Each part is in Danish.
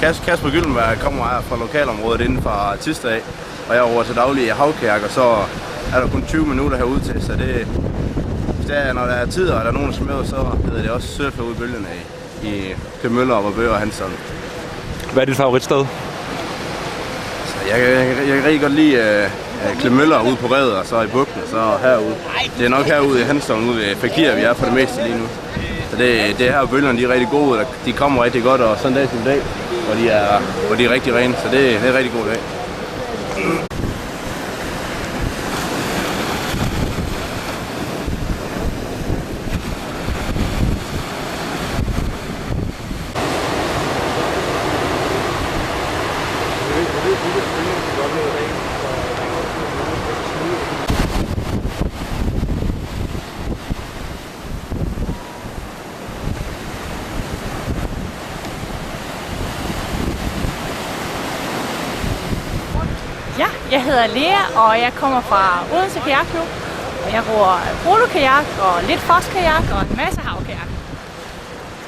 Kasper Gyllenberg kommer her fra lokalområdet inden fra Thisted af, og jeg er over til daglig i havkajak, og så er der kun 20 minutter herude til, så det, når der er tid, og der er nogen, der smører, så hedder det også surfe ud i bølgerne i Klemmøller og Bøger og Hansen. Hvad er dit favoritsted? Jeg kan rigtig godt lide Klemmøller ude på redet, og så i bugten, og så herude. Det er nok herude i Hansen, ude ved Fakir, vi er for det meste lige nu. Så det er her, bølgerne de er rigtig gode, og de kommer rigtig godt, og sådan en dag som i dag, hvor de er rigtig rene, så det er en rigtig god dag. Ja, jeg hedder Lea, og jeg kommer fra Odense Kajakklub. Og jeg roer polokajak og lidt foskajak og en masse havkajak.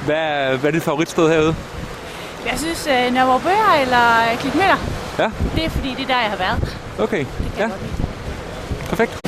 Hvad er dit favoritsted herude? Jeg synes, Nørre Bøger eller Klitmøller. Ja? Det er fordi, det er der, jeg har været. Okay, Det kan ja. jeg godt lide. Perfekt.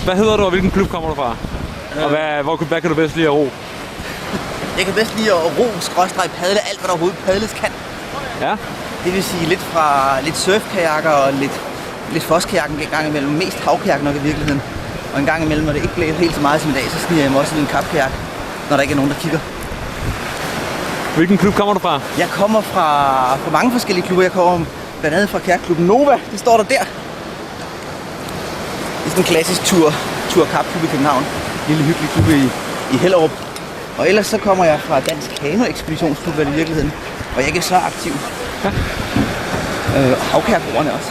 Hvad hedder du, og hvilken klub kommer du fra? Og hvad kan du bedst lide at ro? Jeg kan bedst lide at ro, padle, alt hvad der overhovedet padles kan. Ja? Det vil sige lidt surfkajakker og lidt foskajakken en gang imellem. Mest havkajak nok i virkeligheden. Og en gang imellem, når det ikke bliver helt så meget som i dag, så sniger jeg mig også i en kapkajak, når der ikke er nogen, der kigger. Hvilken klub kommer du fra? Jeg kommer fra mange forskellige klubber. Jeg kommer blandt andet fra kajakklubben Nova. Det står der der. Det er sådan en klassisk tur-kap-klub i København. En lille hyggelig klub i Hellerup. Og ellers så kommer jeg fra Dansk Kano-ekspeditionsklub i virkeligheden. Og jeg er ikke så aktiv. Ja. Havkajakroerne også.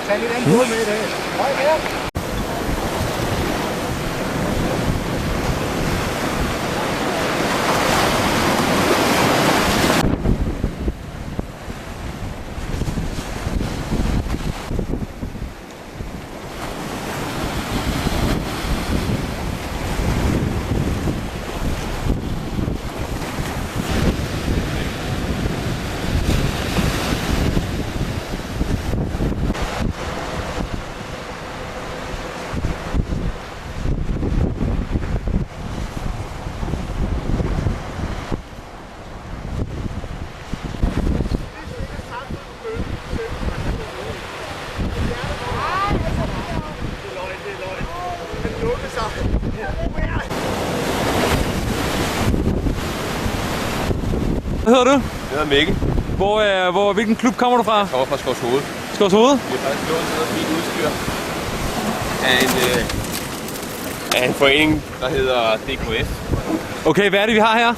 Hvad hedder du? Jeg hedder Mikkel. Hvilken klub kommer du fra? Jeg kommer fra Skovshoved. Skovshoved? Vi har faktisk lånt noget fint udstyr af en forening, der hedder DKF. Okay, hvad er det, vi har her?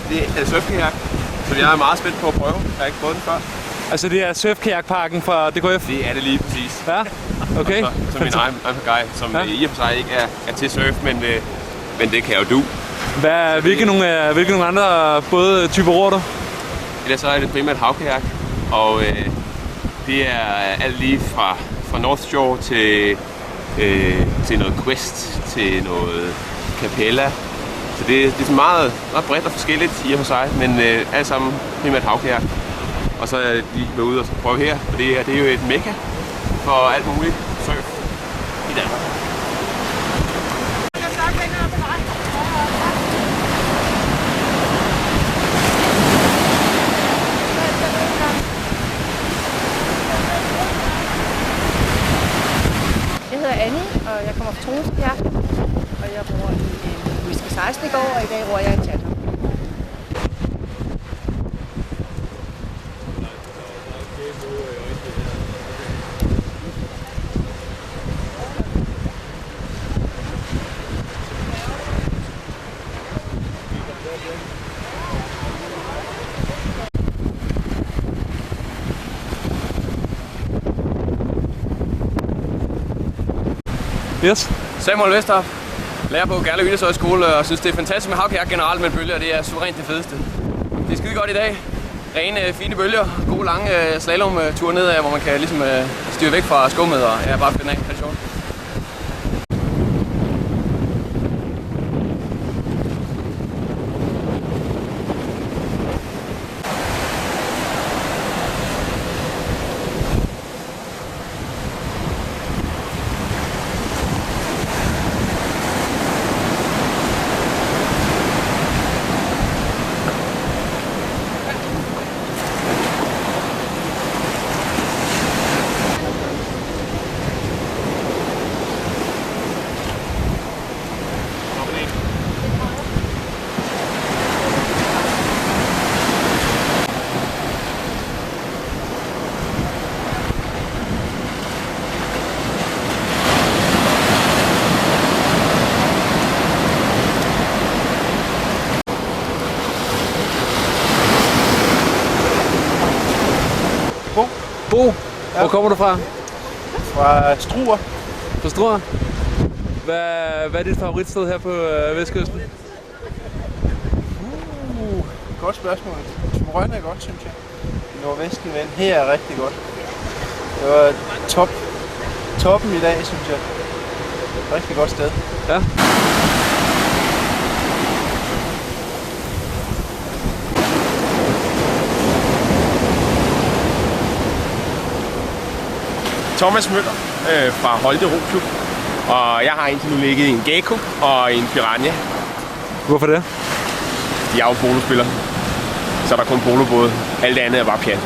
Det er surfkajak, så jeg er meget spændt på at prøve. Jeg har ikke prøvet den før. Altså det er surfkajakparken fra DKF? Det er det lige præcis. Ja, okay. Så min egen guy, som i og for sig ikke er til surf, men det kan jo du. Hvilke nogle andre bådtyper roer du? Ellers så er det primært havkajak, og det er alt lige fra North Shore til noget Quest, til noget Capella. Så det er sådan meget bredt og forskelligt i og for sig, men alt sammen primært havkajak. Og så er de været ude og prøve her, og det er jo et mekka for alt muligt surf i Danmark. Jeg hedder Annie, og jeg kommer fra Troense Kajak. Og jeg ror i en Whisky 16 i går, og i dag ror jeg en Chatham. Yes. Samuel Vesterhoff, lærer på Gerlev Idrætshøjskole og synes det er fantastisk med havkajak generelt, men bølger det er suverænt det fedeste. Det er skide godt i dag. Rene, fine bølger, gode lange slalomture nedad, hvor man kan ligesom styre væk fra skummet og bare finde af. Det er sjovt. Bo, hvor kommer du fra? Fra Struer. Fra Struer? Hvad er dit favoritsted her på Vestkysten? Godt spørgsmål. Thyborøn er godt, synes jeg. Nordvestlige vand. Her er rigtig godt. Det var toppen i dag, synes jeg. Rigtig godt sted. Ja. Thomas Møller fra Holte Roklub, og jeg har indtil nu ligget i en Gecko og en Piranha. Hvorfor det? Jeg er jo polospiller, så er der kun polobåde. Alt det andet er bare pjat.